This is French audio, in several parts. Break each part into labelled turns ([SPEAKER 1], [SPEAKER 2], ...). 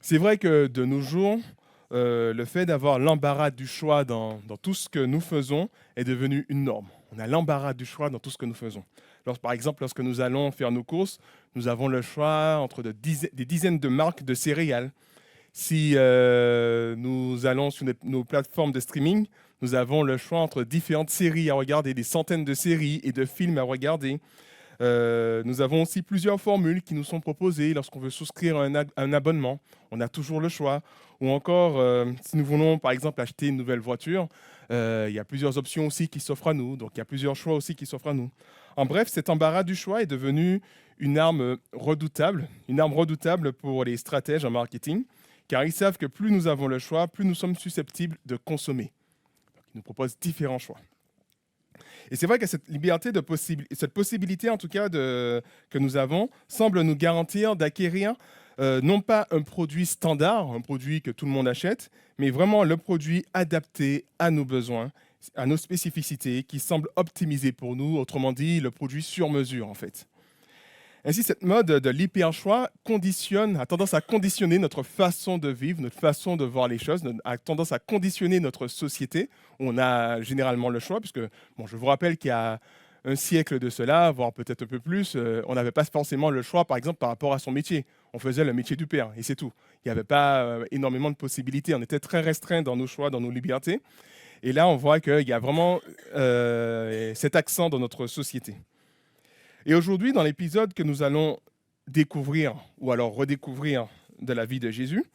[SPEAKER 1] C'est vrai que de nos jours, le fait d'avoir l'embarras du choix dans tout ce que nous faisons est devenu une norme. On a l'embarras du choix dans tout ce que nous faisons. Par exemple, lorsque nous allons faire nos courses, nous avons le choix entre des dizaines de marques de céréales. Si nous allons sur nos plateformes de streaming, nous avons le choix entre différentes séries à regarder, des centaines de séries et de films à regarder. Nous avons aussi plusieurs formules qui nous sont proposées lorsqu'on veut souscrire un abonnement. On a toujours le choix. Ou encore, si nous voulons, par exemple, acheter une nouvelle voiture, il y a plusieurs options aussi qui s'offrent à nous. Donc, il y a plusieurs choix aussi qui s'offrent à nous. En bref, cet embarras du choix est devenu une arme redoutable pour les stratèges en marketing, car ils savent que plus nous avons le choix, plus nous sommes susceptibles de consommer. Donc, ils nous proposent différents choix. Et c'est vrai que cette liberté cette possibilité en tout cas que nous avons semble nous garantir d'acquérir non pas un produit standard, un produit que tout le monde achète, mais vraiment le produit adapté à nos besoins, à nos spécificités, qui semble optimisé pour nous, autrement dit le produit sur mesure en fait. Ainsi, cette mode de l'hyper-choix a tendance à conditionner notre façon de vivre, notre façon de voir les choses, a tendance à conditionner notre société, où on a généralement le choix, puisque je vous rappelle qu'il y a un siècle de cela, voire peut-être un peu plus, on n'avait pas forcément le choix, par exemple, par rapport à son métier. On faisait le métier du père, et c'est tout. Il n'y avait pas énormément de possibilités. On était très restreint dans nos choix, dans nos libertés. Et là, on voit qu'il y a vraiment cet accent dans notre société. Et aujourd'hui, dans l'épisode que nous allons découvrir, ou alors redécouvrir de la vie de Jésus,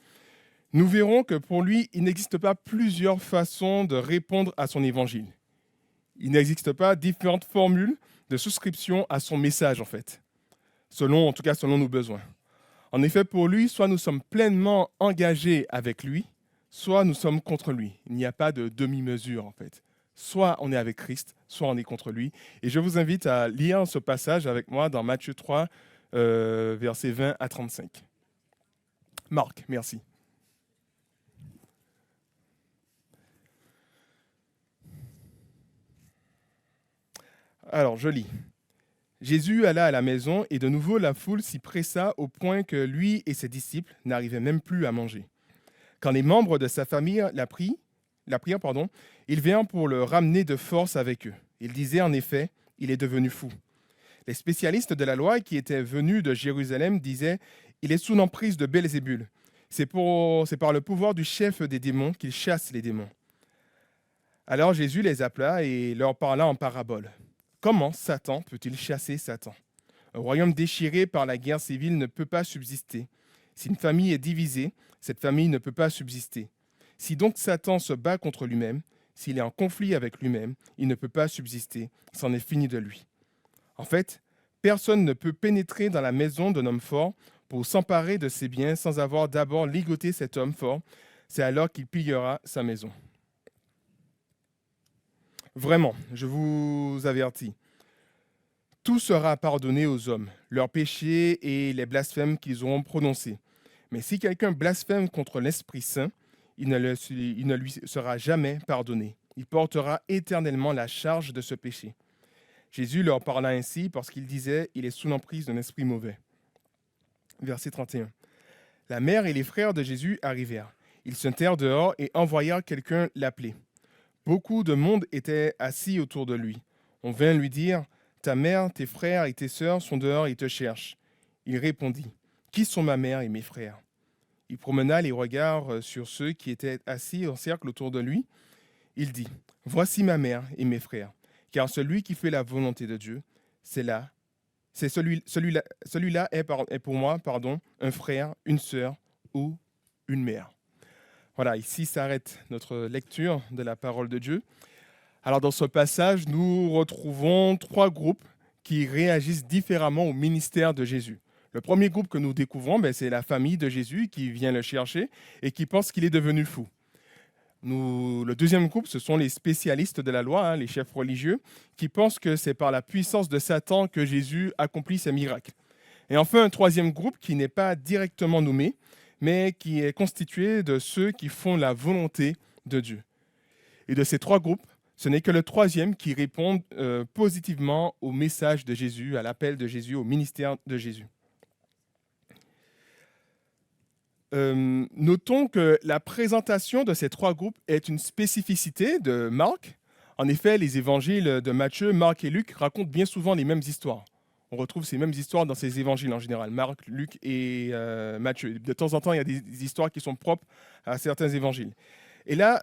[SPEAKER 1] nous verrons que pour lui, il n'existe pas plusieurs façons de répondre à son évangile. Il n'existe pas différentes formules de souscription à son message, en fait, en tout cas selon nos besoins. En effet, pour lui, soit nous sommes pleinement engagés avec lui, soit nous sommes contre lui. Il n'y a pas de demi-mesure, en fait. Soit on est avec Christ, soit on est contre lui. Et je vous invite à lire ce passage avec moi dans Matthieu 3, versets 20 à 35. Marc, merci. Alors, je lis. Jésus alla à la maison et de nouveau la foule s'y pressa au point que lui et ses disciples n'arrivaient même plus à manger. Quand les membres de sa famille l'apprirent, ils vinrent pour le ramener de force avec eux. Ils disaient en effet, il est devenu fou. Les spécialistes de la loi qui étaient venus de Jérusalem disaient, il est sous l'emprise de Belzébul. C'est par le pouvoir du chef des démons qu'il chasse les démons. Alors Jésus les appela et leur parla en parabole. Comment Satan peut-il chasser Satan? Un royaume déchiré par la guerre civile ne peut pas subsister. Si une famille est divisée, cette famille ne peut pas subsister. Si donc Satan se bat contre lui-même, s'il est en conflit avec lui-même, il ne peut pas subsister. C'en est fini de lui. En fait, personne ne peut pénétrer dans la maison d'un homme fort pour s'emparer de ses biens sans avoir d'abord ligoté cet homme fort. C'est alors qu'il pillera sa maison. Vraiment, je vous avertis, tout sera pardonné aux hommes, leurs péchés et les blasphèmes qu'ils auront prononcés. Mais si quelqu'un blasphème contre l'Esprit Saint, il ne lui sera jamais pardonné. Il portera éternellement la charge de ce péché. Jésus leur parla ainsi parce qu'il disait, il est sous l'emprise d'un esprit mauvais. Verset 31. La mère et les frères de Jésus arrivèrent. Ils se tinrent dehors et envoyèrent quelqu'un l'appeler. Beaucoup de monde était assis autour de lui. On vint lui dire, ta mère, tes frères et tes sœurs sont dehors et te cherchent. Il répondit, qui sont ma mère et mes frères? Il promena les regards sur ceux qui étaient assis en cercle autour de lui. Il dit, voici ma mère et mes frères, car celui qui fait la volonté de Dieu, celui-là est pour moi, un frère, une sœur ou une mère. Voilà, ici s'arrête notre lecture de la parole de Dieu. Alors dans ce passage, nous retrouvons trois groupes qui réagissent différemment au ministère de Jésus. Le premier groupe que nous découvrons, c'est la famille de Jésus qui vient le chercher et qui pense qu'il est devenu fou. Le deuxième groupe, ce sont les spécialistes de la loi, les chefs religieux, qui pensent que c'est par la puissance de Satan que Jésus accomplit ses miracles. Et enfin, un troisième groupe qui n'est pas directement nommé, mais qui est constitué de ceux qui font la volonté de Dieu. Et de ces trois groupes, ce n'est que le troisième qui répond positivement au message de Jésus, à l'appel de Jésus, au ministère de Jésus. notons que la présentation de ces trois groupes est une spécificité de Marc. En effet, les évangiles de Matthieu, Marc et Luc racontent bien souvent les mêmes histoires. On retrouve ces mêmes histoires dans ces évangiles en général, Marc, Luc et Matthieu. De temps en temps, il y a des histoires qui sont propres à certains évangiles. Et là,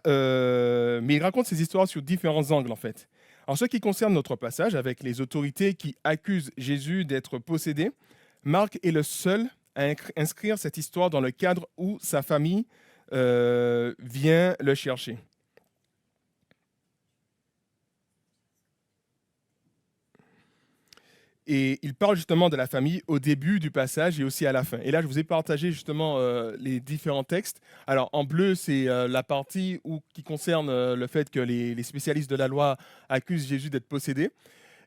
[SPEAKER 1] mais il raconte ces histoires sur différents angles, en fait. En ce qui concerne notre passage, avec les autorités qui accusent Jésus d'être possédé, Marc est le seul à inscrire cette histoire dans le cadre où sa famille vient le chercher. Et il parle justement de la famille au début du passage et aussi à la fin. Et là, je vous ai partagé justement les différents textes. Alors, en bleu, c'est la partie qui concerne le fait que les spécialistes de la loi accusent Jésus d'être possédé.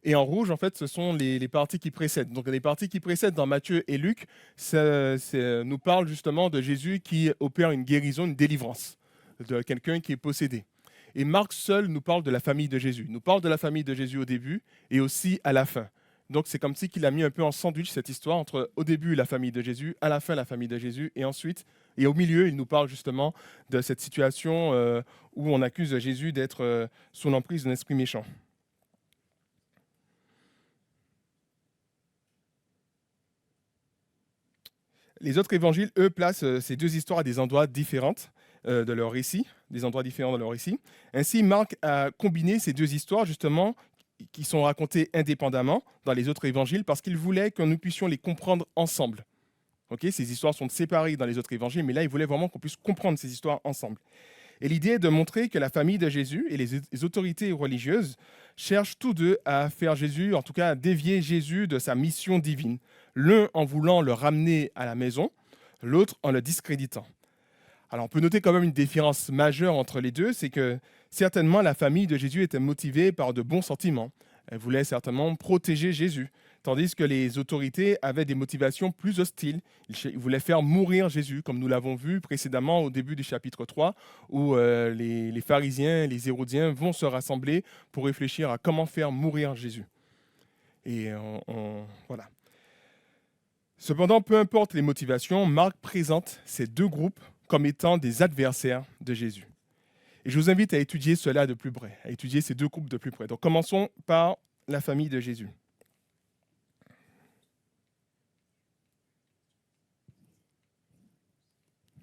[SPEAKER 1] Et en rouge, en fait, ce sont les parties qui précèdent. Donc, les parties qui précèdent dans Matthieu et Luc nous parlent justement de Jésus qui opère une guérison, une délivrance de quelqu'un qui est possédé. Et Marc seul nous parle de la famille de Jésus. Il nous parle de la famille de Jésus au début et aussi à la fin. Donc, c'est comme si qu'il a mis un peu en sandwich cette histoire entre au début la famille de Jésus, à la fin la famille de Jésus, et ensuite, et au milieu, il nous parle justement de cette situation où on accuse Jésus d'être sous l'emprise d'un esprit méchant. Les autres évangiles, eux, placent ces deux histoires à des endroits différents de leur récit, des endroits différents de leur récit. Ainsi, Marc a combiné ces deux histoires, justement, qui sont racontées indépendamment dans les autres évangiles, parce qu'il voulait que nous puissions les comprendre ensemble. Okay, ces histoires sont séparées dans les autres évangiles, mais là, il voulait vraiment qu'on puisse comprendre ces histoires ensemble. Et l'idée est de montrer que la famille de Jésus et les autorités religieuses cherchent tous deux à faire Jésus, en tout cas à dévier Jésus de sa mission divine, l'un en voulant le ramener à la maison, l'autre en le discréditant. Alors on peut noter quand même une différence majeure entre les deux, c'est que certainement la famille de Jésus était motivée par de bons sentiments. Elle voulait certainement protéger Jésus, tandis que les autorités avaient des motivations plus hostiles. Ils voulaient faire mourir Jésus, comme nous l'avons vu précédemment au début du chapitre 3, où les pharisiens et les hérodiens vont se rassembler pour réfléchir à comment faire mourir Jésus. Et voilà. Cependant, peu importe les motivations, Marc présente ces deux groupes comme étant des adversaires de Jésus. Et je vous invite à étudier cela de plus près, à étudier ces deux groupes de plus près. Donc commençons par la famille de Jésus.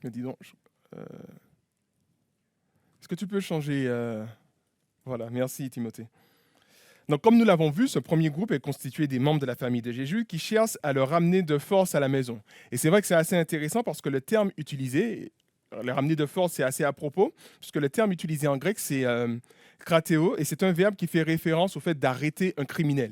[SPEAKER 1] Mais dis donc, est-ce que tu peux changer Voilà, merci Timothée. Donc, comme nous l'avons vu, ce premier groupe est constitué des membres de la famille de Jésus qui cherchent à le ramener de force à la maison. Et c'est vrai que c'est assez intéressant parce que le terme utilisé, le ramener de force, c'est assez à propos, puisque le terme utilisé en grec, c'est kratéo, et c'est un verbe qui fait référence au fait d'arrêter un criminel.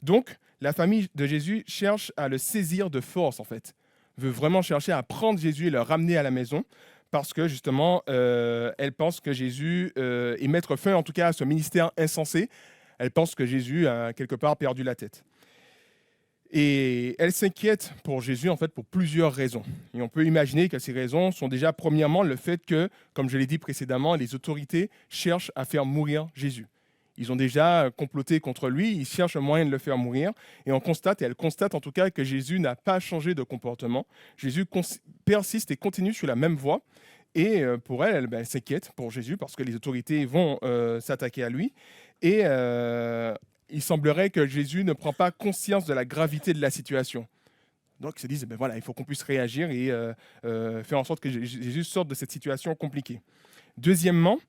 [SPEAKER 1] Donc, la famille de Jésus cherche à le saisir de force, en fait, veut vraiment chercher à prendre Jésus et le ramener à la maison, parce que justement, elle pense que Jésus est mettre fin, en tout cas, à ce ministère insensé. Elle pense que Jésus a quelque part perdu la tête. Et elle s'inquiète pour Jésus, en fait, pour plusieurs raisons. Et on peut imaginer que ces raisons sont déjà, premièrement, le fait que, comme je l'ai dit précédemment, les autorités cherchent à faire mourir Jésus. Ils ont déjà comploté contre lui, ils cherchent un moyen de le faire mourir. Et elle constate en tout cas que Jésus n'a pas changé de comportement. Jésus persiste et continue sur la même voie. Et pour elle, elle s'inquiète pour Jésus parce que les autorités vont s'attaquer à lui. Et il semblerait que Jésus ne prend pas conscience de la gravité de la situation. Donc ils se disent, voilà, il faut qu'on puisse réagir et faire en sorte que Jésus sorte de cette situation compliquée. Deuxièmement,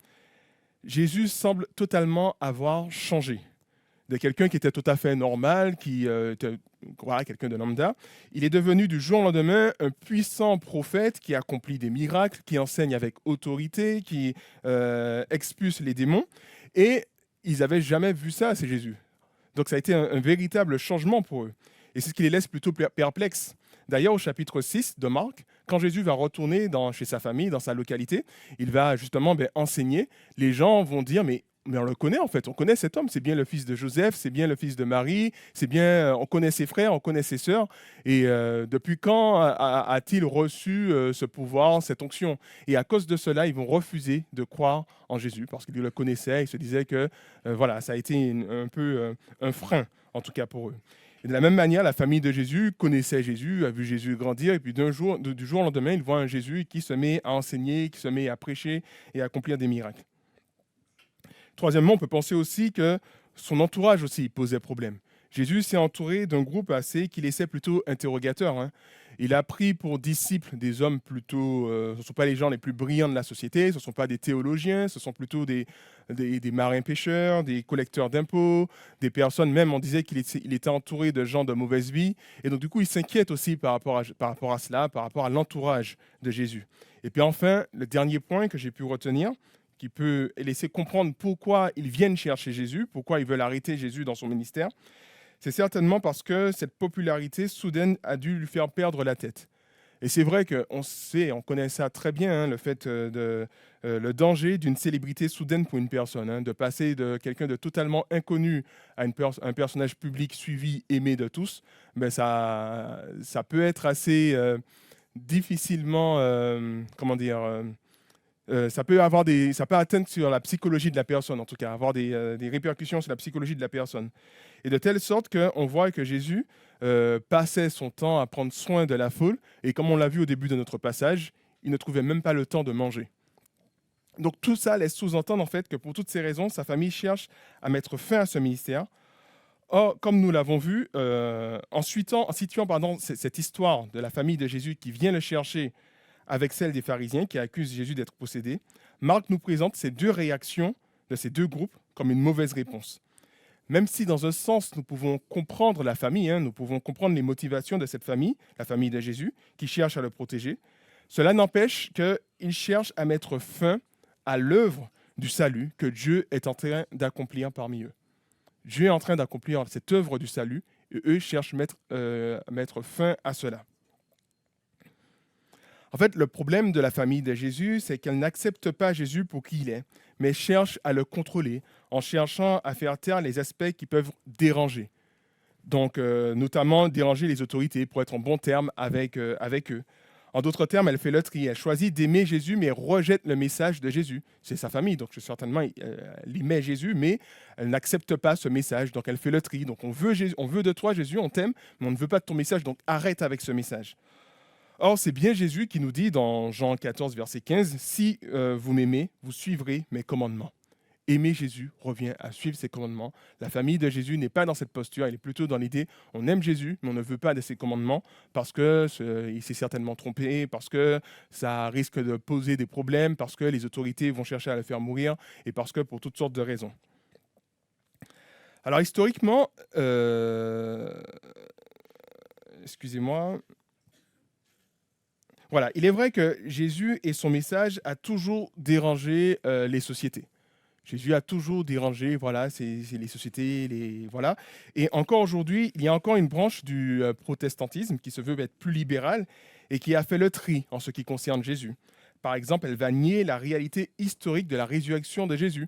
[SPEAKER 1] Jésus semble totalement avoir changé. De quelqu'un qui était tout à fait normal, qui était quelqu'un de lambda, il est devenu du jour au lendemain un puissant prophète qui accomplit des miracles, qui enseigne avec autorité, qui expulse les démons. Et ils n'avaient jamais vu ça, c'est Jésus. Donc ça a été un véritable changement pour eux. Et c'est ce qui les laisse plutôt perplexes. D'ailleurs, au chapitre 6 de Marc, quand Jésus va retourner chez sa famille, dans sa localité, il va justement enseigner. Les gens vont dire, mais on le connaît en fait, on connaît cet homme, c'est bien le fils de Joseph, c'est bien le fils de Marie, on connaît ses frères, on connaît ses sœurs. Et depuis quand a-t-il reçu ce pouvoir, cette onction? Et à cause de cela, ils vont refuser de croire en Jésus parce qu'ils le connaissaient, ils se disaient que ça a été un peu un frein, en tout cas pour eux. Et de la même manière, la famille de Jésus connaissait Jésus, a vu Jésus grandir, et puis du jour au lendemain, ils voient un Jésus qui se met à enseigner, qui se met à prêcher et à accomplir des miracles. Troisièmement, on peut penser aussi que son entourage aussi posait problème. Jésus s'est entouré d'un groupe assez qui laissait plutôt interrogateur, hein. Il a pris pour disciples des hommes plutôt, ce ne sont pas les gens les plus brillants de la société, ce ne sont pas des théologiens, ce sont plutôt des marins-pêcheurs, des collecteurs d'impôts, des personnes, même on disait qu'il était entouré de gens de mauvaise vie. Et donc du coup, il s'inquiète aussi par rapport à cela, par rapport à l'entourage de Jésus. Et puis enfin, le dernier point que j'ai pu retenir, qui peut laisser comprendre pourquoi ils viennent chercher Jésus, pourquoi ils veulent arrêter Jésus dans son ministère, c'est certainement parce que cette popularité soudaine a dû lui faire perdre la tête. Et c'est vrai on connaît ça très bien, hein, le danger d'une célébrité soudaine pour une personne, hein, de passer de quelqu'un de totalement inconnu à un personnage public suivi, aimé de tous, ben ça peut être assez difficilement, ça peut atteindre sur la psychologie de la personne, en tout cas, avoir des répercussions sur la psychologie de la personne. Et de telle sorte qu'on voit que Jésus passait son temps à prendre soin de la foule, et comme on l'a vu au début de notre passage, il ne trouvait même pas le temps de manger. Donc tout ça laisse sous-entendre en fait que pour toutes ces raisons, sa famille cherche à mettre fin à ce ministère. Or, comme nous l'avons vu, en situant cette histoire de la famille de Jésus qui vient le chercher avec celle des pharisiens qui accusent Jésus d'être possédé, Marc nous présente ces deux réactions de ces deux groupes comme une mauvaise réponse. Même si dans un sens nous pouvons comprendre la famille, hein, nous pouvons comprendre les motivations de cette famille, la famille de Jésus, qui cherche à le protéger, cela n'empêche qu'ils cherchent à mettre fin à l'œuvre du salut que Dieu est en train d'accomplir parmi eux. Dieu est en train d'accomplir cette œuvre du salut et eux cherchent à mettre fin à cela. En fait, le problème de la famille de Jésus, c'est qu'elle n'accepte pas Jésus pour qui il est, mais cherche à le contrôler en cherchant à faire taire les aspects qui peuvent déranger. Donc, notamment déranger les autorités pour être en bon terme avec eux. En d'autres termes, elle fait le tri. Elle choisit d'aimer Jésus, mais rejette le message de Jésus. C'est sa famille, donc certainement, elle aimait Jésus, mais elle n'accepte pas ce message. Donc, elle fait le tri. Donc, on veut de toi, Jésus, on t'aime, mais on ne veut pas de ton message, donc arrête avec ce message. Or, c'est bien Jésus qui nous dit dans Jean 14, verset 15, « Si vous m'aimez, vous suivrez mes commandements. » Aimer Jésus revient à suivre ses commandements. La famille de Jésus n'est pas dans cette posture, elle est plutôt dans l'idée, on aime Jésus, mais on ne veut pas de ses commandements parce qu'il s'est certainement trompé, parce que ça risque de poser des problèmes, parce que les autorités vont chercher à le faire mourir, et parce que pour toutes sortes de raisons. Alors historiquement, excusez-moi... Voilà, il est vrai que Jésus et son message a toujours dérangé les sociétés. Jésus a toujours dérangé, voilà, c'est les sociétés, voilà. Et encore aujourd'hui, il y a encore une branche du protestantisme qui se veut être plus libérale et qui a fait le tri en ce qui concerne Jésus. Par exemple, elle va nier la réalité historique de la résurrection de Jésus.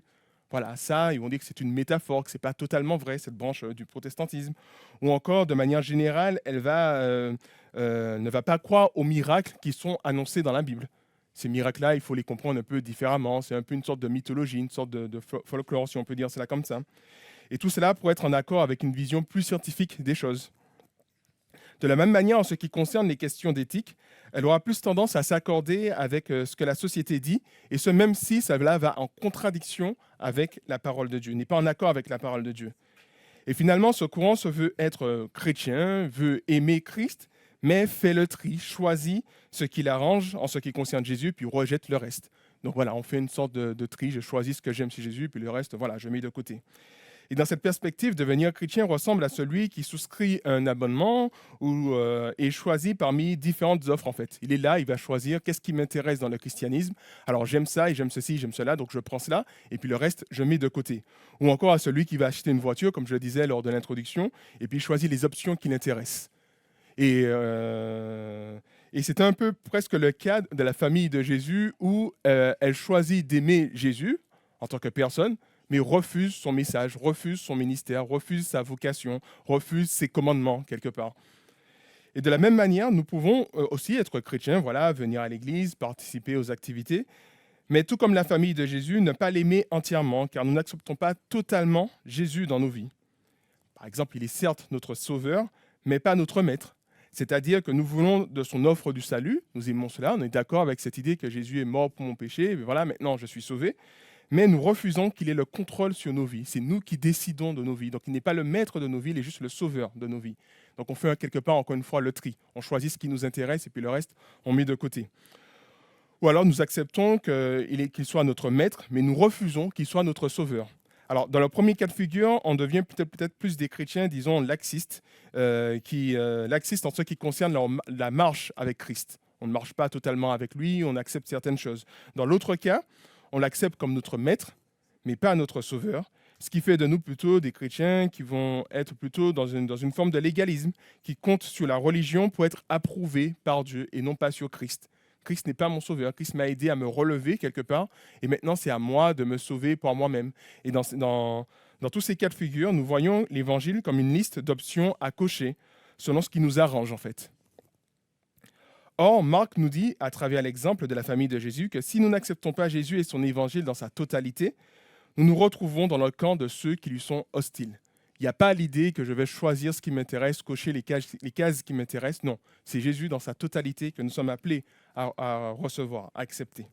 [SPEAKER 1] Voilà, ça, ils vont dire que c'est une métaphore, que ce n'est pas totalement vrai, cette branche du protestantisme. Ou encore, de manière générale, elle ne va pas croire aux miracles qui sont annoncés dans la Bible. Ces miracles-là, il faut les comprendre un peu différemment. C'est un peu une sorte de mythologie, une sorte de folklore, si on peut dire cela comme ça. Et tout cela pour être en accord avec une vision plus scientifique des choses. De la même manière, en ce qui concerne les questions d'éthique, elle aura plus tendance à s'accorder avec ce que la société dit, et ce même si cela va en contradiction avec la parole de Dieu, n'est pas en accord avec la parole de Dieu. Et finalement, ce courant se veut être chrétien, veut aimer Christ, mais fait le tri, choisit ce qui l'arrange en ce qui concerne Jésus, puis rejette le reste. Donc voilà, on fait une sorte de tri, je choisis ce que j'aime chez Jésus, puis le reste, voilà, je mets de côté. Et dans cette perspective, devenir chrétien ressemble à celui qui souscrit un abonnement ou est choisi parmi différentes offres en fait. Il est là, il va choisir qu'est-ce qui m'intéresse dans le christianisme. Alors j'aime ça et j'aime ceci, j'aime cela, donc je prends cela et puis le reste, je mets de côté. Ou encore à celui qui va acheter une voiture, comme je le disais lors de l'introduction, et puis choisit les options qui l'intéressent. Et c'est un peu presque le cas de la famille de Jésus où elle choisit d'aimer Jésus en tant que personne, mais refuse son message, refuse son ministère, refuse sa vocation, refuse ses commandements quelque part. Et de la même manière, nous pouvons aussi être chrétiens, voilà, venir à l'église, participer aux activités, mais tout comme la famille de Jésus, ne pas l'aimer entièrement, car nous n'acceptons pas totalement Jésus dans nos vies. Par Par exemple, il est certes notre sauveur, mais pas notre maître. C'est-à-dire que nous voulons de son offre du salut, nous aimons cela, on est d'accord avec cette idée que Jésus est mort pour mon péché, et voilà, maintenant je suis sauvé, mais nous refusons qu'il ait le contrôle sur nos vies. C'est nous qui décidons de nos vies. Donc il n'est pas le maître de nos vies, il est juste le sauveur de nos vies. Donc on fait quelque part, encore une fois, le tri. On choisit ce qui nous intéresse et puis le reste, on met de côté. Ou alors nous acceptons qu'il soit notre maître, mais nous refusons qu'il soit notre sauveur. Alors, dans le premier cas de figure, on devient peut-être plus des chrétiens, disons, laxistes, laxistes en ce qui concerne la marche avec Christ. On ne marche pas totalement avec lui, on accepte certaines choses. Dans l'autre cas, on l'accepte comme notre maître, mais pas notre sauveur, ce qui fait de nous plutôt des chrétiens qui vont être plutôt dans une forme de légalisme, qui comptent sur la religion pour être approuvés par Dieu et non pas sur Christ. Christ n'est pas mon sauveur. Christ m'a aidé à me relever quelque part. Et maintenant, c'est à moi de me sauver par moi-même. Et dans tous ces cas de figure, nous voyons l'Évangile comme une liste d'options à cocher, selon ce qui nous arrange en fait. Or, Marc nous dit, à travers l'exemple de la famille de Jésus, que si nous n'acceptons pas Jésus et son Évangile dans sa totalité, nous nous retrouvons dans le camp de ceux qui lui sont hostiles. Il n'y a pas l'idée que je vais choisir ce qui m'intéresse, cocher les cases qui m'intéressent. Non, c'est Jésus dans sa totalité que nous sommes appelés à recevoir, à accepter.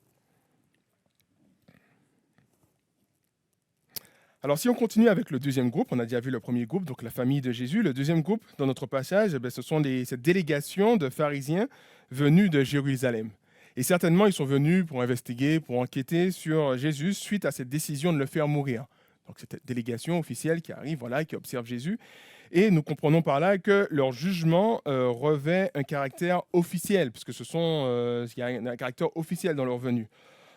[SPEAKER 1] Alors, si on continue avec le deuxième groupe, on a déjà vu le premier groupe, donc la famille de Jésus. Le deuxième groupe, dans notre passage, ce sont cette délégation de pharisiens venus de Jérusalem. Et certainement, ils sont venus pour investiguer, pour enquêter sur Jésus suite à cette décision de le faire mourir. Donc, cette délégation officielle qui arrive, voilà, qui observe Jésus. Et nous comprenons par là que leur jugement revêt un caractère officiel, puisque il y a un caractère officiel dans leur venue.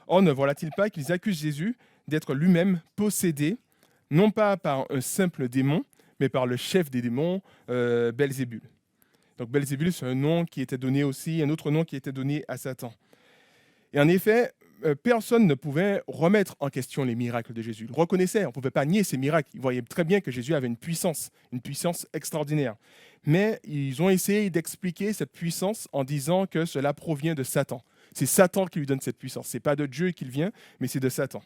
[SPEAKER 1] Or, ne voilà-t-il pas qu'ils accusent Jésus d'être lui-même possédé, non pas par un simple démon, mais par le chef des démons, Belzébul. Donc Belzébul, c'est un nom qui était donné aussi, un autre nom qui était donné à Satan. Et en effet, personne ne pouvait remettre en question les miracles de Jésus. Il le reconnaissait, on ne pouvait pas nier ces miracles. Il voyait très bien que Jésus avait une puissance extraordinaire. Mais ils ont essayé d'expliquer cette puissance en disant que cela provient de Satan. C'est Satan qui lui donne cette puissance. Ce n'est pas de Dieu qu'il vient, mais c'est de Satan.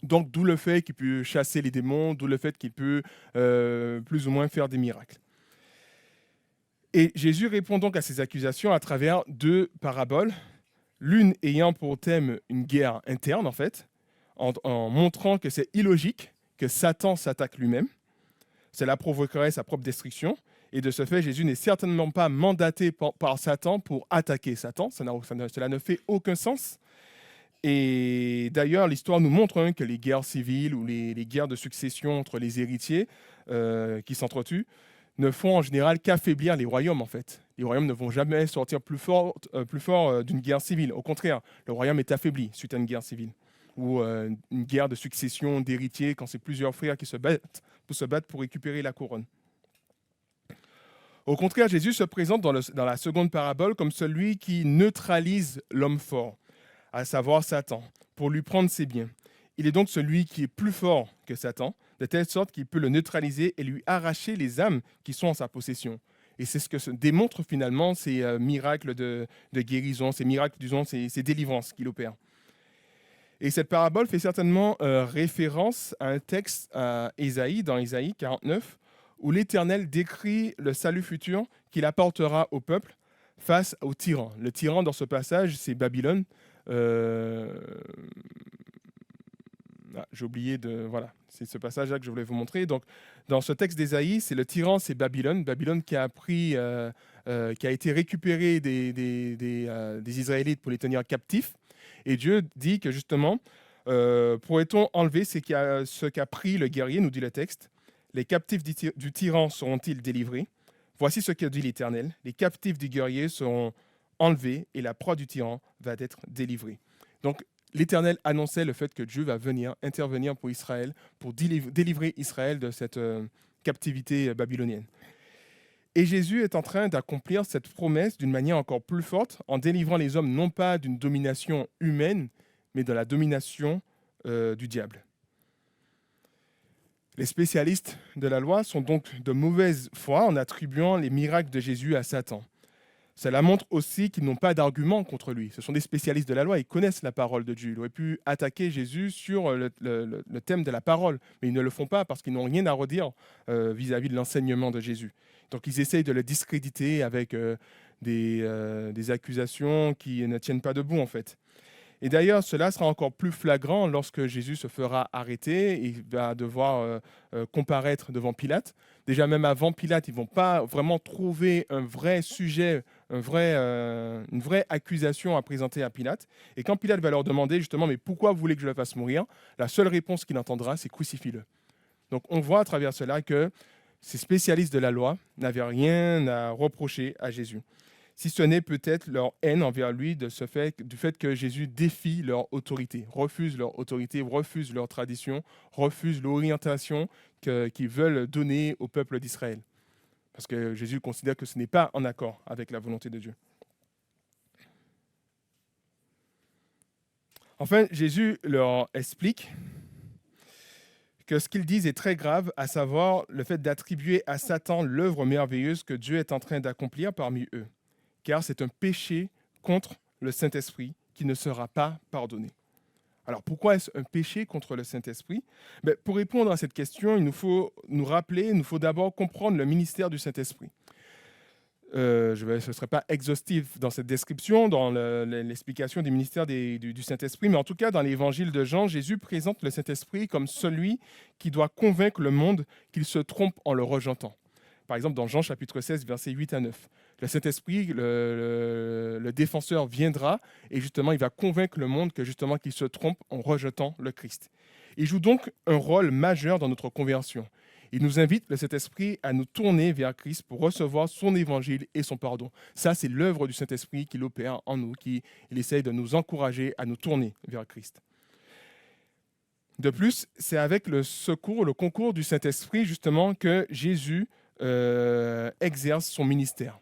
[SPEAKER 1] Donc d'où le fait qu'il peut chasser les démons, d'où le fait qu'il peut plus ou moins faire des miracles. Et Jésus répond donc à ces accusations à travers deux paraboles, l'une ayant pour thème une guerre interne, en fait, en montrant que c'est illogique que Satan s'attaque lui-même. Cela provoquerait sa propre destruction. Et de ce fait, Jésus n'est certainement pas mandaté par Satan pour attaquer Satan. Cela ne fait aucun sens. Et d'ailleurs, l'histoire nous montre que les guerres civiles ou les guerres de succession entre les héritiers qui s'entretuent ne font en général qu'affaiblir les royaumes, en fait. Les royaumes ne vont jamais sortir plus forts d'une guerre civile. Au contraire, le royaume est affaibli suite à une guerre civile. Ou une guerre de succession d'héritiers, quand c'est plusieurs frères qui se battent pour récupérer la couronne. Au contraire, Jésus se présente dans la seconde parabole comme celui qui neutralise l'homme fort, à savoir Satan, pour lui prendre ses biens. Il est donc celui qui est plus fort que Satan, de telle sorte qu'il peut le neutraliser et lui arracher les âmes qui sont en sa possession. Et c'est ce que démontrent finalement ces miracles de guérison, ces miracles, disons, ces délivrances qu'il opère. Et cette parabole fait certainement référence à un texte dans Ésaïe 49, où l'Éternel décrit le salut futur qu'il apportera au peuple face au tyran. Le tyran, dans ce passage, c'est Babylone. J'ai oublié Voilà, c'est ce passage-là que je voulais vous montrer. Donc, dans ce texte d'Ésaïe, c'est le tyran, c'est Babylone. Babylone qui a été récupéré des Israélites pour les tenir captifs. Et Dieu dit que justement, pourrait-on enlever ce qu'a pris le guerrier, nous dit le texte. Les captifs du tyran seront-ils délivrés? Voici ce que dit l'Éternel. Les captifs du guerrier seront enlevés et la proie du tyran va être délivrée. Donc, l'Éternel annonçait le fait que Dieu va venir intervenir pour Israël, pour délivrer Israël de cette captivité babylonienne. Et Jésus est en train d'accomplir cette promesse d'une manière encore plus forte, en délivrant les hommes non pas d'une domination humaine, mais de la domination du diable. Les spécialistes de la loi sont donc de mauvaise foi en attribuant les miracles de Jésus à Satan. Cela montre aussi qu'ils n'ont pas d'argument contre lui. Ce sont des spécialistes de la loi, ils connaissent la parole de Dieu. Ils auraient pu attaquer Jésus sur le thème de la parole, mais ils ne le font pas parce qu'ils n'ont rien à redire vis-à-vis de l'enseignement de Jésus. Donc ils essayent de le discréditer avec des accusations qui ne tiennent pas debout en fait. Et d'ailleurs, cela sera encore plus flagrant lorsque Jésus se fera arrêter et il va devoir comparaître devant Pilate. Déjà, même avant Pilate, ils ne vont pas vraiment trouver un vrai sujet, une vraie accusation à présenter à Pilate. Et quand Pilate va leur demander justement, mais pourquoi vous voulez que je le fasse mourir? La seule réponse qu'il entendra, c'est crucifie-le. Donc on voit à travers cela que ces spécialistes de la loi n'avaient rien à reprocher à Jésus, si ce n'est peut-être leur haine envers lui du fait que Jésus défie leur autorité, refuse leur tradition, refuse l'orientation qu'ils veulent donner au peuple d'Israël. Parce que Jésus considère que ce n'est pas en accord avec la volonté de Dieu. Enfin, Jésus leur explique que ce qu'ils disent est très grave, à savoir le fait d'attribuer à Satan l'œuvre merveilleuse que Dieu est en train d'accomplir parmi eux, car c'est un péché contre le Saint-Esprit qui ne sera pas pardonné. Alors pourquoi est-ce un péché contre le Saint-Esprit? Pour répondre à cette question, il nous faut nous rappeler, il nous faut d'abord comprendre le ministère du Saint-Esprit. Ce ne serait pas exhaustif dans cette description, dans l'explication du ministère du Saint-Esprit, mais en tout cas, dans l'évangile de Jean, Jésus présente le Saint-Esprit comme celui qui doit convaincre le monde qu'il se trompe en le rejetant. Par exemple, dans Jean chapitre 16, versets 8 à 9. Le Saint-Esprit, le défenseur, viendra et justement, il va convaincre le monde que justement qu'il se trompe en rejetant le Christ. Il joue donc un rôle majeur dans notre conversion. Il nous invite, le Saint-Esprit, à nous tourner vers Christ pour recevoir son évangile et son pardon. Ça, c'est l'œuvre du Saint-Esprit qu'il opère en nous, il essaye de nous encourager à nous tourner vers Christ. De plus, c'est avec le concours du Saint-Esprit, justement, que Jésus exerce son ministère.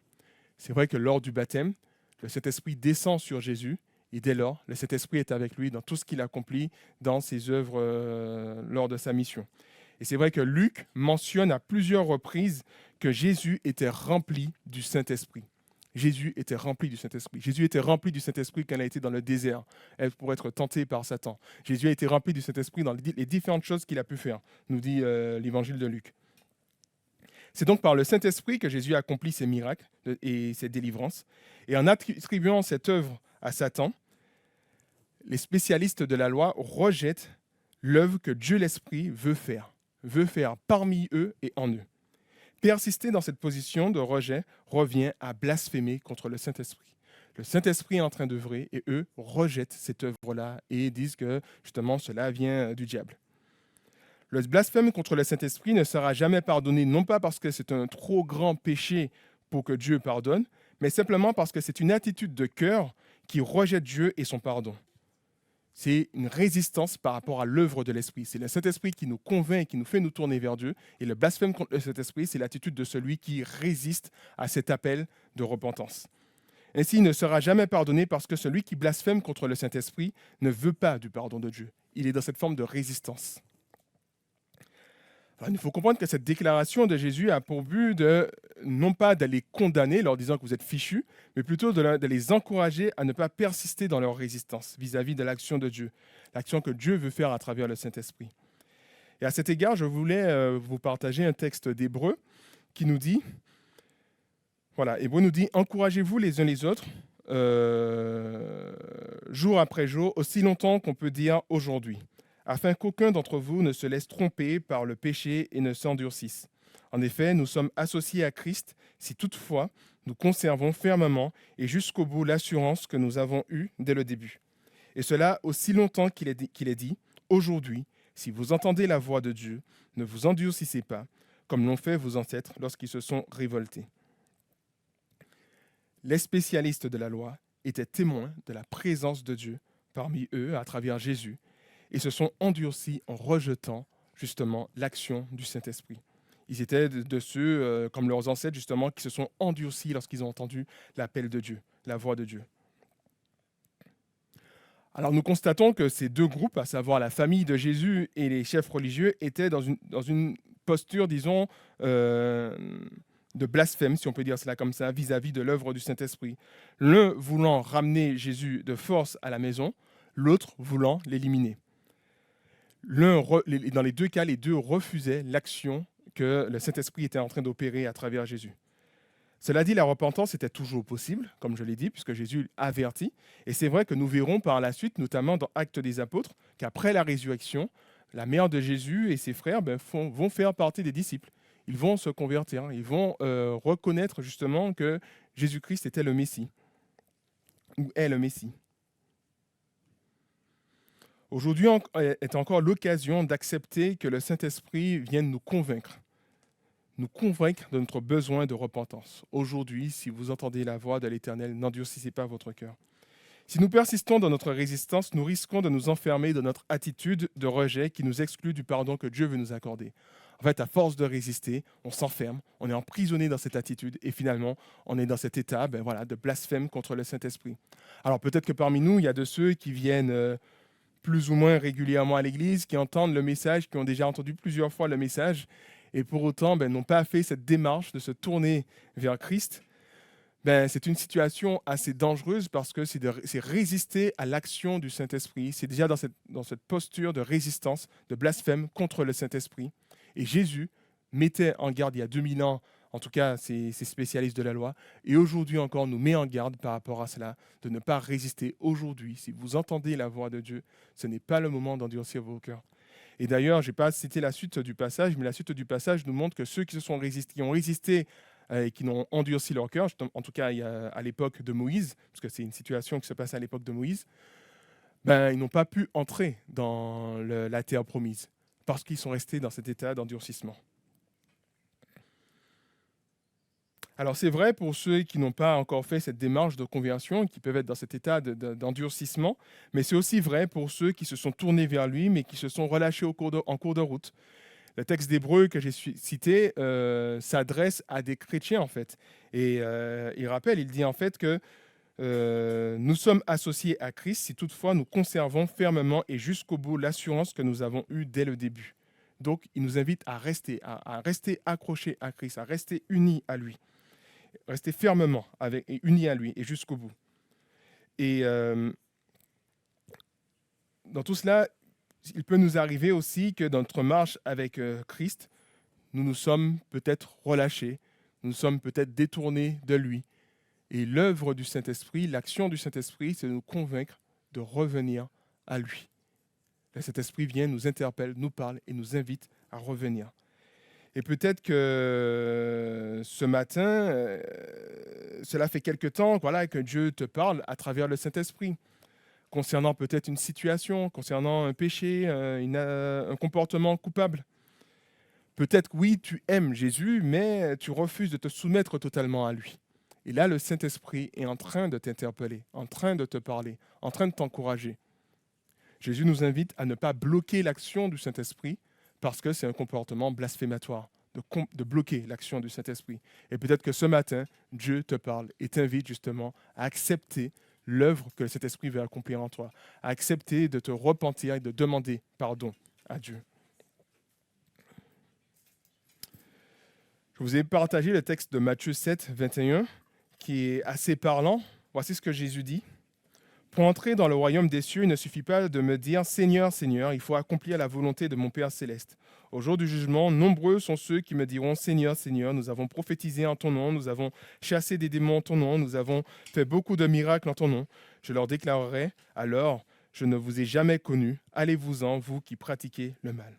[SPEAKER 1] C'est vrai que lors du baptême, le Saint-Esprit descend sur Jésus, et dès lors, le Saint-Esprit est avec lui dans tout ce qu'il accomplit dans ses œuvres lors de sa mission. Et c'est vrai que Luc mentionne à plusieurs reprises que Jésus était rempli du Saint-Esprit. Jésus était rempli du Saint-Esprit. Jésus était rempli du Saint-Esprit quand il a été dans le désert pour être tenté par Satan. Jésus a été rempli du Saint-Esprit dans les différentes choses qu'il a pu faire, nous dit l'évangile de Luc. C'est donc par le Saint-Esprit que Jésus accomplit ses miracles et ses délivrances. Et en attribuant cette œuvre à Satan, les spécialistes de la loi rejettent l'œuvre que Dieu l'Esprit veut faire parmi eux et en eux. Persister dans cette position de rejet revient à blasphémer contre le Saint-Esprit. Le Saint-Esprit est en train d'œuvrer et eux rejettent cette œuvre-là et disent que justement cela vient du diable. Le blasphème contre le Saint-Esprit ne sera jamais pardonné, non pas parce que c'est un trop grand péché pour que Dieu pardonne, mais simplement parce que c'est une attitude de cœur qui rejette Dieu et son pardon. C'est une résistance par rapport à l'œuvre de l'Esprit. C'est le Saint-Esprit qui nous convainc, qui nous fait nous tourner vers Dieu. Et le blasphème contre le Saint-Esprit, c'est l'attitude de celui qui résiste à cet appel de repentance. Ainsi, il ne sera jamais pardonné parce que celui qui blasphème contre le Saint-Esprit ne veut pas du pardon de Dieu. Il est dans cette forme de résistance. Alors, il faut comprendre que cette déclaration de Jésus a pour but non pas d'aller condamner leur disant que vous êtes fichus, mais plutôt de les encourager à ne pas persister dans leur résistance vis-à-vis de l'action de Dieu, l'action que Dieu veut faire à travers le Saint-Esprit. Et à cet égard, je voulais vous partager un texte d'Hébreu qui nous dit, voilà, Hébreu nous dit « Encouragez-vous les uns les autres, jour après jour, aussi longtemps qu'on peut dire aujourd'hui. » afin qu'aucun d'entre vous ne se laisse tromper par le péché et ne s'endurcisse. En effet, nous sommes associés à Christ si toutefois nous conservons fermement et jusqu'au bout l'assurance que nous avons eue dès le début. Et cela aussi longtemps qu'il est dit, aujourd'hui, si vous entendez la voix de Dieu, ne vous endurcissez pas, comme l'ont fait vos ancêtres lorsqu'ils se sont révoltés. Les spécialistes de la loi étaient témoins de la présence de Dieu parmi eux à travers Jésus, et se sont endurcis en rejetant justement l'action du Saint-Esprit. Ils étaient de ceux, comme leurs ancêtres justement, qui se sont endurcis lorsqu'ils ont entendu l'appel de Dieu, la voix de Dieu. Alors nous constatons que ces deux groupes, à savoir la famille de Jésus et les chefs religieux, étaient dans une posture, disons, de blasphème, si on peut dire cela comme ça, vis-à-vis de l'œuvre du Saint-Esprit. L'un voulant ramener Jésus de force à la maison, l'autre voulant l'éliminer. Dans les deux cas, les deux refusaient l'action que le Saint-Esprit était en train d'opérer à travers Jésus. Cela dit, la repentance était toujours possible, comme je l'ai dit, puisque Jésus avertit. Et c'est vrai que nous verrons par la suite, notamment dans Actes des Apôtres, qu'après la résurrection, la mère de Jésus et ses frères vont faire partie des disciples. Ils vont se convertir, ils vont reconnaître justement que Jésus-Christ était le Messie, ou est le Messie. Aujourd'hui est encore l'occasion d'accepter que le Saint-Esprit vienne nous convaincre de notre besoin de repentance. Aujourd'hui, si vous entendez la voix de l'Éternel, n'endurcissez pas votre cœur. Si nous persistons dans notre résistance, nous risquons de nous enfermer dans notre attitude de rejet qui nous exclut du pardon que Dieu veut nous accorder. En fait, à force de résister, on s'enferme, on est emprisonné dans cette attitude et finalement, on est dans cet état de blasphème contre le Saint-Esprit. Alors peut-être que parmi nous, il y a de ceux qui viennent plus ou moins régulièrement à l'église, qui entendent le message, qui ont déjà entendu plusieurs fois le message et pour autant n'ont pas fait cette démarche de se tourner vers Christ. C'est une situation assez dangereuse parce que c'est résister à l'action du Saint-Esprit. C'est déjà dans cette posture de résistance, de blasphème contre le Saint-Esprit. Et Jésus mettait en garde il y a 2000 ans, en tout cas ces spécialistes de la loi, et aujourd'hui encore nous met en garde par rapport à cela, de ne pas résister aujourd'hui. Si vous entendez la voix de Dieu, ce n'est pas le moment d'endurcir vos cœurs. Et d'ailleurs, je n'ai pas cité la suite du passage, mais la suite du passage nous montre que ceux qui ont résisté et qui n'ont endurci leur cœur, en tout cas à l'époque de Moïse, parce que c'est une situation qui se passe à l'époque de Moïse, ils n'ont pas pu entrer dans la terre promise, parce qu'ils sont restés dans cet état d'endurcissement. Alors c'est vrai pour ceux qui n'ont pas encore fait cette démarche de conversion, qui peuvent être dans cet état d'endurcissement, mais c'est aussi vrai pour ceux qui se sont tournés vers lui, mais qui se sont relâchés en cours de route. Le texte d'Hébreu que j'ai cité s'adresse à des chrétiens en fait. Et il dit en fait que nous sommes associés à Christ si toutefois nous conservons fermement et jusqu'au bout l'assurance que nous avons eue dès le début. Donc il nous invite à rester accrochés à Christ, à rester unis à lui. Rester fermement et unis à lui et jusqu'au bout. Et dans tout cela, il peut nous arriver aussi que dans notre marche avec Christ, nous nous sommes peut-être relâchés, nous nous sommes peut-être détournés de lui. Et l'œuvre du Saint-Esprit, l'action du Saint-Esprit, c'est de nous convaincre de revenir à lui. Le Saint-Esprit vient, nous interpelle, nous parle et nous invite à revenir. Et peut-être que ce matin, cela fait quelque temps que Dieu te parle à travers le Saint-Esprit, concernant peut-être une situation, concernant un péché, un comportement coupable. Peut-être, oui, tu aimes Jésus, mais tu refuses de te soumettre totalement à lui. Et là, le Saint-Esprit est en train de t'interpeller, en train de te parler, en train de t'encourager. Jésus nous invite à ne pas bloquer l'action du Saint-Esprit, parce que c'est un comportement blasphématoire, de bloquer l'action du Saint-Esprit. Et peut-être que ce matin, Dieu te parle et t'invite justement à accepter l'œuvre que le Saint-Esprit veut accomplir en toi, à accepter de te repentir et de demander pardon à Dieu. Je vous ai partagé le texte de Matthieu 7, 21, qui est assez parlant. Voici ce que Jésus dit. Pour entrer dans le royaume des cieux, il ne suffit pas de me dire « Seigneur, Seigneur », il faut accomplir la volonté de mon Père céleste. Au jour du jugement, nombreux sont ceux qui me diront « Seigneur, Seigneur, nous avons prophétisé en ton nom, nous avons chassé des démons en ton nom, nous avons fait beaucoup de miracles en ton nom. » Je leur déclarerai alors « Je ne vous ai jamais connus, allez-vous-en, vous qui pratiquez le mal. »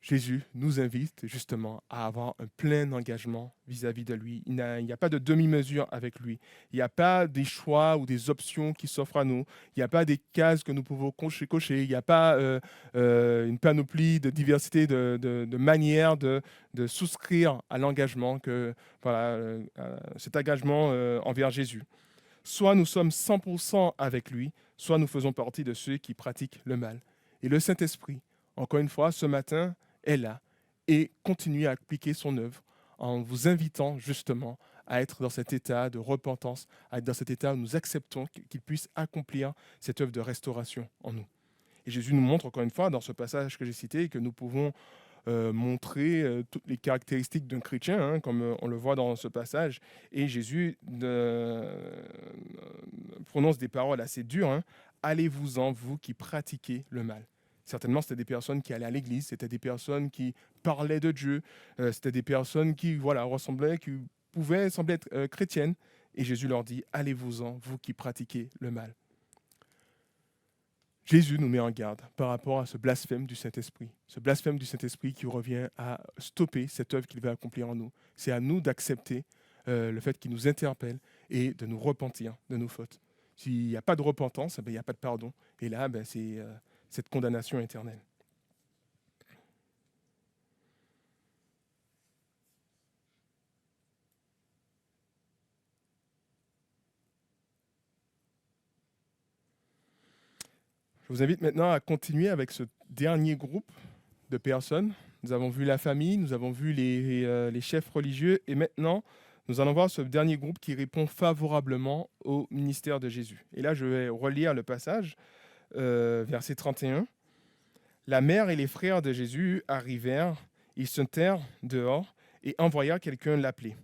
[SPEAKER 1] Jésus nous invite justement à avoir un plein engagement vis-à-vis de lui. Il n'y a pas de demi-mesure avec lui. Il n'y a pas des choix ou des options qui s'offrent à nous. Il n'y a pas des cases que nous pouvons cocher. Il n'y a pas une panoplie de diversité de manières de souscrire à l'engagement, cet engagement envers Jésus. Soit nous sommes 100% avec lui, soit nous faisons partie de ceux qui pratiquent le mal. Et le Saint-Esprit, encore une fois, ce matin, est là et continue à appliquer son œuvre en vous invitant justement à être dans cet état de repentance, à être dans cet état où nous acceptons qu'il puisse accomplir cette œuvre de restauration en nous. Et Jésus nous montre encore une fois dans ce passage que j'ai cité que nous pouvons montrer toutes les caractéristiques d'un chrétien, hein, comme on le voit dans ce passage. Et Jésus prononce des paroles assez dures. Hein. Allez-vous-en, vous qui pratiquez le mal. Certainement, c'était des personnes qui allaient à l'église, c'était des personnes qui parlaient de Dieu, c'était des personnes qui ressemblaient, qui pouvaient sembler être chrétiennes. Et Jésus leur dit, allez-vous-en, vous qui pratiquez le mal. Jésus nous met en garde par rapport à ce blasphème du Saint-Esprit. Ce blasphème du Saint-Esprit qui revient à stopper cette œuvre qu'il veut accomplir en nous. C'est à nous d'accepter le fait qu'il nous interpelle et de nous repentir de nos fautes. S'il n'y a pas de repentance, il n'y a pas de pardon. Et là, c'est cette condamnation éternelle. Je vous invite maintenant à continuer avec ce dernier groupe de personnes. Nous avons vu la famille, nous avons vu les chefs religieux, et maintenant, nous allons voir ce dernier groupe qui répond favorablement au ministère de Jésus. Et là, je vais relire le passage, verset 31. La mère et les frères de Jésus arrivèrent, ils se tinrent dehors et envoyèrent quelqu'un l'appeler.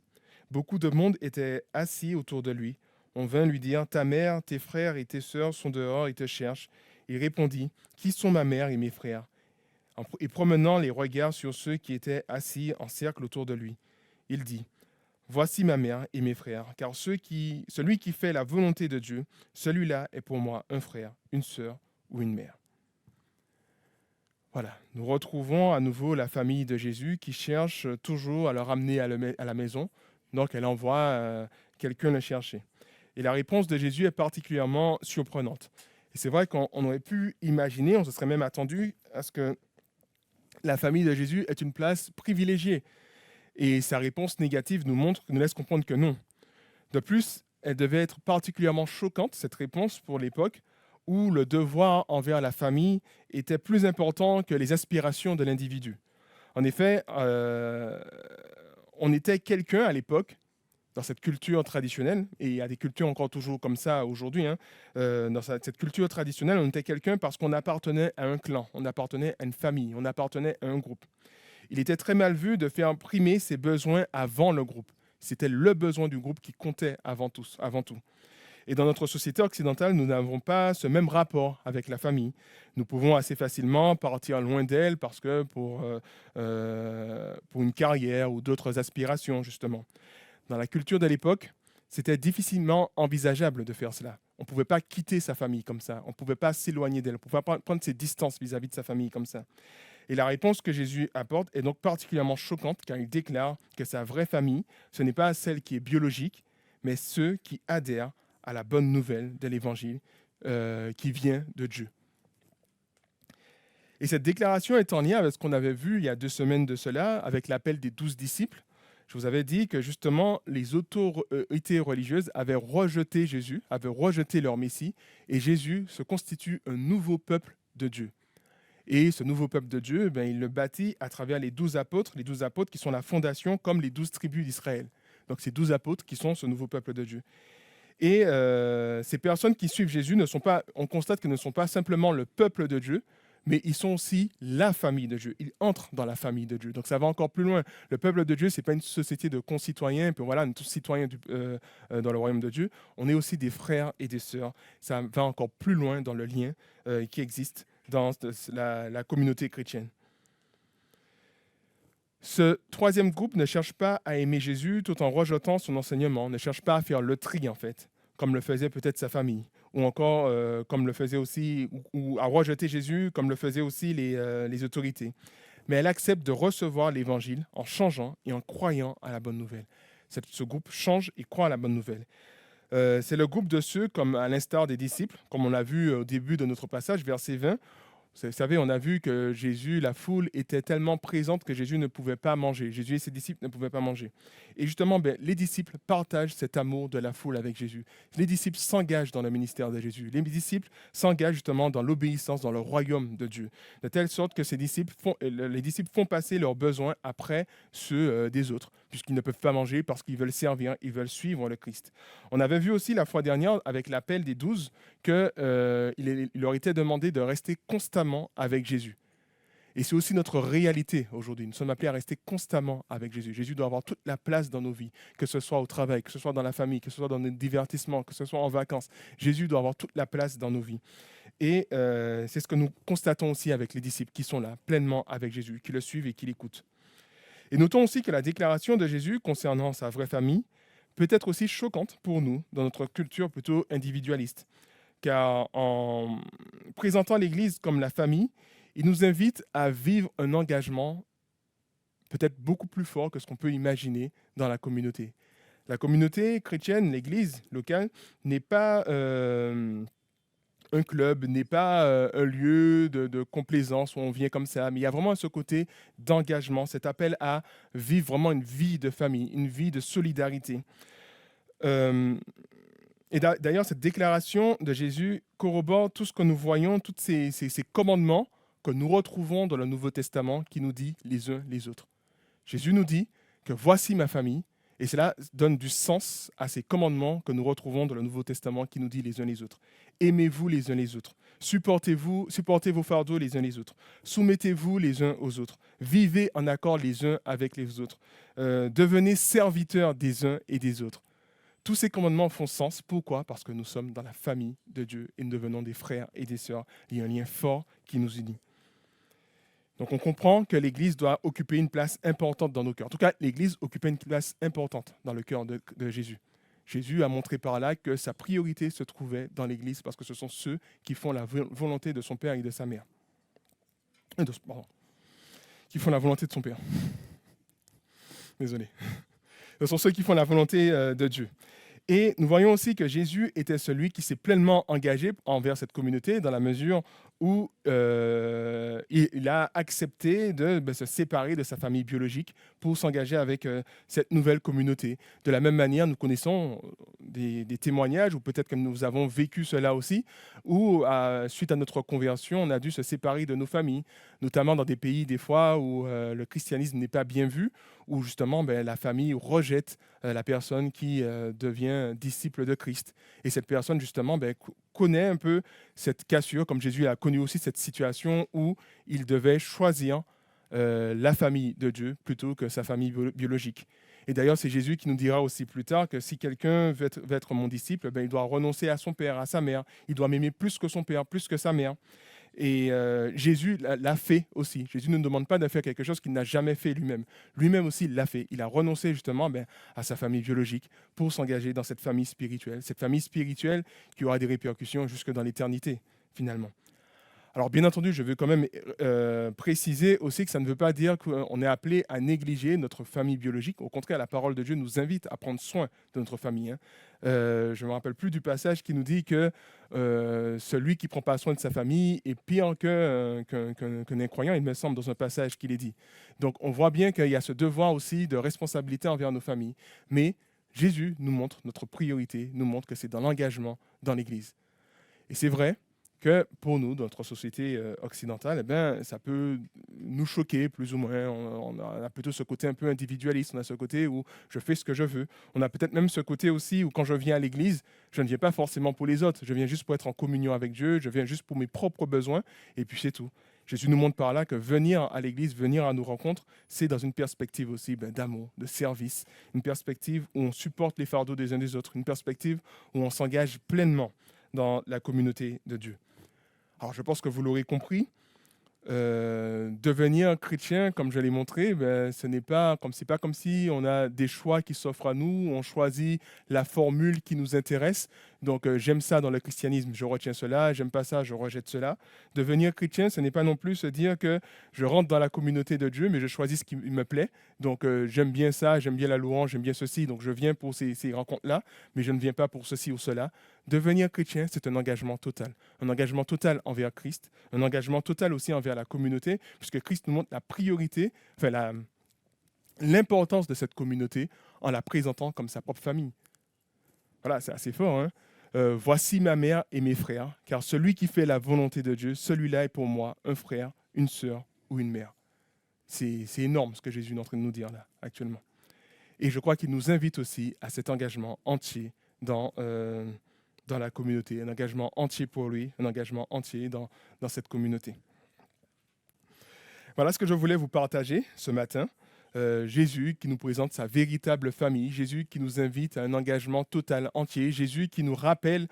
[SPEAKER 1] Beaucoup de monde était assis autour de lui. On vint lui dire, ta mère, tes frères et tes sœurs sont dehors et te cherchent. Il répondit, qui sont ma mère et mes frères? Et promenant les regards sur ceux qui étaient assis en cercle autour de lui, il dit, voici ma mère et mes frères, car celui qui fait la volonté de Dieu, celui-là est pour moi un frère, une sœur ou une mère. Voilà, nous retrouvons à nouveau la famille de Jésus qui cherche toujours à le ramener à la maison. Donc elle envoie quelqu'un le chercher. Et la réponse de Jésus est particulièrement surprenante. Et c'est vrai qu'on aurait pu imaginer, on se serait même attendu à ce que la famille de Jésus ait une place privilégiée. Et sa réponse négative nous laisse comprendre que non. De plus, elle devait être particulièrement choquante, cette réponse, pour l'époque, où le devoir envers la famille était plus important que les aspirations de l'individu. En effet, on était quelqu'un à l'époque, dans cette culture traditionnelle, et il y a des cultures encore toujours comme ça aujourd'hui, hein, dans cette culture traditionnelle, on était quelqu'un parce qu'on appartenait à un clan, on appartenait à une famille, on appartenait à un groupe. Il était très mal vu de faire primer ses besoins avant le groupe. C'était le besoin du groupe qui comptait avant tout. Et dans notre société occidentale, nous n'avons pas ce même rapport avec la famille. Nous pouvons assez facilement partir loin d'elle parce que pour une carrière ou d'autres aspirations, justement. Dans la culture de l'époque, c'était difficilement envisageable de faire cela. On ne pouvait pas quitter sa famille comme ça. On ne pouvait pas s'éloigner d'elle. On ne pouvait pas prendre ses distances vis-à-vis de sa famille comme ça. Et la réponse que Jésus apporte est donc particulièrement choquante car il déclare que sa vraie famille, ce n'est pas celle qui est biologique, mais ceux qui adhèrent à la bonne nouvelle de l'Évangile qui vient de Dieu. Et cette déclaration est en lien avec ce qu'on avait vu il y a 2 semaines de cela, avec l'appel des 12 disciples. Je vous avais dit que justement, les autorités religieuses avaient rejeté Jésus, avaient rejeté leur Messie, et Jésus se constitue un nouveau peuple de Dieu. Et ce nouveau peuple de Dieu, il le bâtit à travers les 12 apôtres qui sont la fondation comme les 12 tribus d'Israël. Donc ces 12 apôtres qui sont ce nouveau peuple de Dieu. Et ces personnes qui suivent Jésus, on constate qu'ils ne sont pas simplement le peuple de Dieu, mais ils sont aussi la famille de Dieu. Ils entrent dans la famille de Dieu. Donc ça va encore plus loin. Le peuple de Dieu, ce n'est pas une société de concitoyens, puis voilà, nous tous citoyens dans le royaume de Dieu. On est aussi des frères et des sœurs. Ça va encore plus loin dans le lien qui existe dans la communauté chrétienne. Ce troisième groupe ne cherche pas à aimer Jésus tout en rejetant son enseignement, ne cherche pas à faire le tri, en fait, comme le faisait peut-être sa famille, ou encore comme le faisait aussi, ou à rejeter Jésus comme le faisaient aussi les autorités. Mais elle accepte de recevoir l'Évangile en changeant et en croyant à la bonne nouvelle. Ce groupe change et croit à la bonne nouvelle. C'est le groupe de ceux, comme à l'instar des disciples, comme on l'a vu au début de notre passage, verset 20. Vous savez, on a vu que Jésus, la foule était tellement présente que Jésus ne pouvait pas manger. Jésus et ses disciples ne pouvaient pas manger. Et justement, les disciples partagent cet amour de la foule avec Jésus. Les disciples s'engagent dans le ministère de Jésus. Les disciples s'engagent justement dans l'obéissance, dans le royaume de Dieu. De telle sorte que les disciples font passer leurs besoins après ceux des autres, puisqu'ils ne peuvent pas manger parce qu'ils veulent servir, ils veulent suivre le Christ. On avait vu aussi la fois dernière, avec l'appel des 12, qu'il leur était demandé de rester constamment avec Jésus. Et c'est aussi notre réalité aujourd'hui. Nous sommes appelés à rester constamment avec Jésus. Jésus doit avoir toute la place dans nos vies, que ce soit au travail, que ce soit dans la famille, que ce soit dans nos divertissements, que ce soit en vacances. Jésus doit avoir toute la place dans nos vies. Et c'est ce que nous constatons aussi avec les disciples qui sont là, pleinement avec Jésus, qui le suivent et qui l'écoutent. Et notons aussi que la déclaration de Jésus concernant sa vraie famille peut être aussi choquante pour nous dans notre culture plutôt individualiste. Car en présentant l'Église comme la famille, il nous invite à vivre un engagement peut-être beaucoup plus fort que ce qu'on peut imaginer dans la communauté. La communauté chrétienne, l'Église locale, n'est pas un club, n'est pas un lieu de complaisance où on vient comme ça, mais il y a vraiment ce côté d'engagement, cet appel à vivre vraiment une vie de famille, une vie de solidarité. Euh, et d'ailleurs, cette déclaration de Jésus corrobore tout ce que nous voyons, tous ces commandements que nous retrouvons dans le Nouveau Testament qui nous dit les uns les autres. Jésus nous dit que voici ma famille, et cela donne du sens à ces commandements que nous retrouvons dans le Nouveau Testament qui nous dit les uns les autres. Aimez-vous les uns les autres. Supportez vos fardeaux les uns les autres. Soumettez-vous les uns aux autres. Vivez en accord les uns avec les autres. Devenez serviteurs des uns et des autres. Tous ces commandements font sens. Pourquoi ? Parce que nous sommes dans la famille de Dieu et nous devenons des frères et des sœurs. Il y a un lien fort qui nous unit. Donc on comprend que l'Église doit occuper une place importante dans nos cœurs. En tout cas, l'Église occupait une place importante dans le cœur de Jésus. Jésus a montré par là que sa priorité se trouvait dans l'Église parce que ce sont ceux qui font la volonté de son Père et de sa mère. Qui font la volonté de son Père. Désolé. Ce sont ceux qui font la volonté de Dieu. Et nous voyons aussi que Jésus était celui qui s'est pleinement engagé envers cette communauté dans la mesure où il a accepté de se séparer de sa famille biologique pour s'engager avec cette nouvelle communauté. De la même manière, nous connaissons des témoignages, ou peut-être que nous avons vécu cela aussi, où suite à notre conversion, on a dû se séparer de nos familles, notamment dans des pays des fois où le christianisme n'est pas bien vu, où justement la famille rejette la personne qui devient disciple de Christ. Et cette personne, justement, connaît un peu cette cassure, comme Jésus a connu aussi cette situation où il devait choisir la famille de Dieu plutôt que sa famille biologique. Et d'ailleurs, c'est Jésus qui nous dira aussi plus tard que si quelqu'un veut être mon disciple, il doit renoncer à son père, à sa mère. Il doit m'aimer plus que son père, plus que sa mère. Et Jésus l'a fait aussi. Jésus ne nous demande pas de faire quelque chose qu'il n'a jamais fait lui-même. Lui-même aussi l'a fait. Il a renoncé justement à sa famille biologique pour s'engager dans cette famille spirituelle qui aura des répercussions jusque dans l'éternité, finalement. Alors bien entendu, je veux quand même préciser aussi que ça ne veut pas dire qu'on est appelé à négliger notre famille biologique. Au contraire, la parole de Dieu nous invite à prendre soin de notre famille. Je ne me rappelle plus du passage qui nous dit que celui qui ne prend pas soin de sa famille est pire qu'un incroyant, il me semble, dans un passage qu'il est dit. Donc on voit bien qu'il y a ce devoir aussi de responsabilité envers nos familles. Mais Jésus nous montre notre priorité, nous montre que c'est dans l'engagement dans l'Église. Et c'est vrai que pour nous, dans notre société occidentale, ça peut nous choquer plus ou moins. On a plutôt ce côté un peu individualiste, on a ce côté où je fais ce que je veux. On a peut-être même ce côté aussi où quand je viens à l'église, je ne viens pas forcément pour les autres, je viens juste pour être en communion avec Dieu, je viens juste pour mes propres besoins, et puis c'est tout. Jésus nous montre par là que venir à l'église, venir à nos rencontres, c'est dans une perspective aussi d'amour, de service, une perspective où on supporte les fardeaux des uns des autres, une perspective où on s'engage pleinement dans la communauté de Dieu. Alors, je pense que vous l'aurez compris, devenir chrétien, comme je l'ai montré, ce n'est pas comme si on a des choix qui s'offrent à nous, on choisit la formule qui nous intéresse. Donc, j'aime ça dans le christianisme, je retiens cela, j'aime pas ça, je rejette cela. Devenir chrétien, ce n'est pas non plus se dire que je rentre dans la communauté de Dieu, mais je choisis ce qui me plaît. Donc, j'aime bien ça, j'aime bien la louange, j'aime bien ceci, donc je viens pour ces rencontres-là, mais je ne viens pas pour ceci ou cela. Devenir chrétien, c'est un engagement total envers Christ, un engagement total aussi envers la communauté, puisque Christ nous montre la priorité, l'importance de cette communauté en la présentant comme sa propre famille. Voilà, c'est assez fort, hein. Voici ma mère et mes frères, car celui qui fait la volonté de Dieu, celui-là est pour moi un frère, une sœur ou une mère. C'est énorme ce que Jésus est en train de nous dire là, actuellement. Et je crois qu'il nous invite aussi à cet engagement entier dans la communauté, un engagement entier pour lui, un engagement entier dans cette communauté. Voilà ce que je voulais vous partager ce matin. Jésus qui nous présente sa véritable famille, Jésus qui nous invite à un engagement total, entier, Jésus qui nous rappelle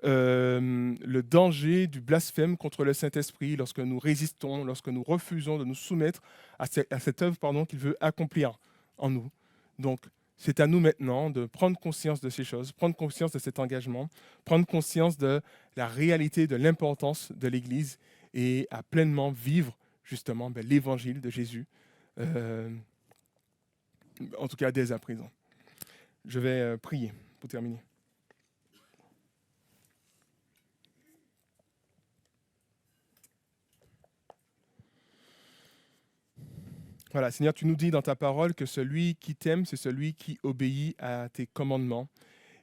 [SPEAKER 1] le danger du blasphème contre le Saint-Esprit lorsque nous résistons, lorsque nous refusons de nous soumettre à cette œuvre qu'il veut accomplir en nous. Donc, c'est à nous maintenant de prendre conscience de ces choses, prendre conscience de cet engagement, prendre conscience de la réalité, de l'importance de l'Église et à pleinement vivre justement l'évangile de Jésus, en tout cas dès à présent. Je vais prier pour terminer. Voilà, Seigneur, tu nous dis dans ta parole que celui qui t'aime, c'est celui qui obéit à tes commandements.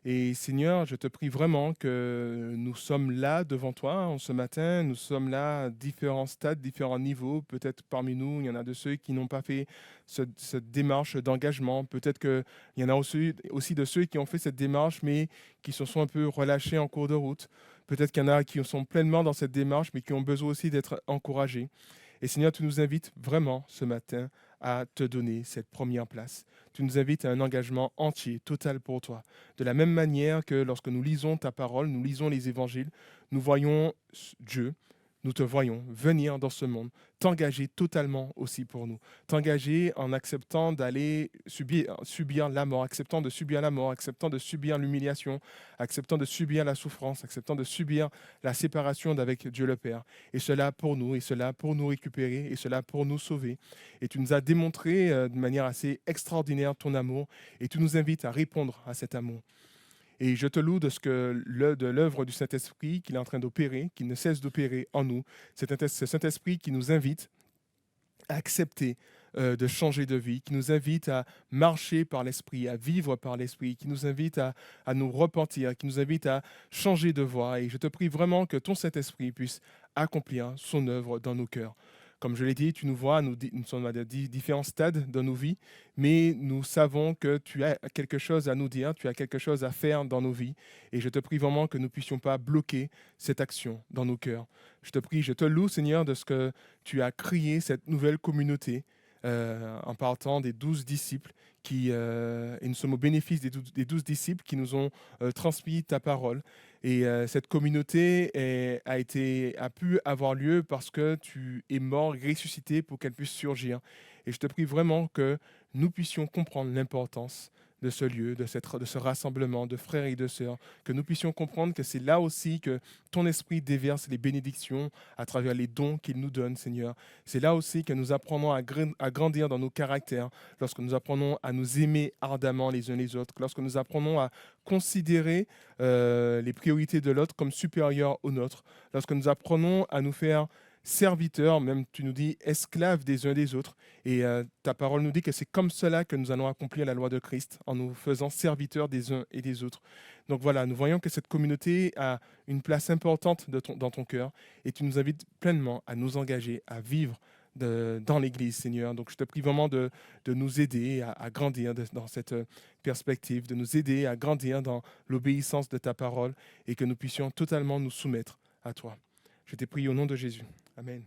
[SPEAKER 1] Et Seigneur, je te prie vraiment que nous sommes là devant toi en ce matin, nous sommes là à différents stades, différents niveaux. Peut-être parmi nous, il y en a de ceux qui n'ont pas fait cette démarche d'engagement. Peut-être qu'il y en a aussi de ceux qui ont fait cette démarche, mais qui se sont un peu relâchés en cours de route. Peut-être qu'il y en a qui sont pleinement dans cette démarche, mais qui ont besoin aussi d'être encouragés. Et Seigneur, tu nous invites vraiment ce matin à te donner cette première place. Tu nous invites à un engagement entier, total pour toi. De la même manière que lorsque nous lisons ta parole, nous lisons les évangiles, nous voyons Dieu, nous te voyons venir dans ce monde, t'engager totalement aussi pour nous. T'engager en acceptant d'aller subir la mort, acceptant de subir la mort, acceptant de subir l'humiliation, acceptant de subir la souffrance, acceptant de subir la séparation d'avec Dieu le Père. Et cela pour nous, et cela pour nous récupérer, et cela pour nous sauver. Et tu nous as démontré de manière assez extraordinaire ton amour, et tu nous invites à répondre à cet amour. Et je te loue de l'œuvre du Saint-Esprit qu'il est en train d'opérer, qu'il ne cesse d'opérer en nous. Ce Saint-Esprit qui nous invite à accepter de changer de vie, qui nous invite à marcher par l'Esprit, à vivre par l'Esprit, qui nous invite à nous repentir, qui nous invite à changer de voie. Et je te prie vraiment que ton Saint-Esprit puisse accomplir son œuvre dans nos cœurs. Comme je l'ai dit, tu nous vois, nous sommes à différents stades dans nos vies, mais nous savons que tu as quelque chose à nous dire, tu as quelque chose à faire dans nos vies. Et je te prie vraiment que nous ne puissions pas bloquer cette action dans nos cœurs. Je te prie, je te loue, Seigneur, de ce que tu as créé cette nouvelle communauté en partant des 12 disciples et nous sommes au bénéfice des 12 disciples qui nous ont transmis ta parole. Et cette communauté a pu avoir lieu parce que tu es mort, ressuscité pour qu'elle puisse surgir. Et je te prie vraiment que nous puissions comprendre l'importance de ce lieu, de ce rassemblement de frères et de sœurs, que nous puissions comprendre que c'est là aussi que ton esprit déverse les bénédictions à travers les dons qu'il nous donne, Seigneur. C'est là aussi que nous apprenons à grandir dans nos caractères, lorsque nous apprenons à nous aimer ardemment les uns les autres, lorsque nous apprenons à considérer les priorités de l'autre comme supérieures aux nôtres, lorsque nous apprenons à nous faire serviteurs, même tu nous dis esclaves des uns des autres. Et ta parole nous dit que c'est comme cela que nous allons accomplir la loi de Christ, en nous faisant serviteurs des uns et des autres. Donc voilà, nous voyons que cette communauté a une place importante dans ton cœur et tu nous invites pleinement à nous engager, à vivre dans l'Église, Seigneur. Donc je te prie vraiment de nous aider à grandir dans cette perspective, de nous aider à grandir dans l'obéissance de ta parole et que nous puissions totalement nous soumettre à toi. Je t'ai prié au nom de Jésus. Amen.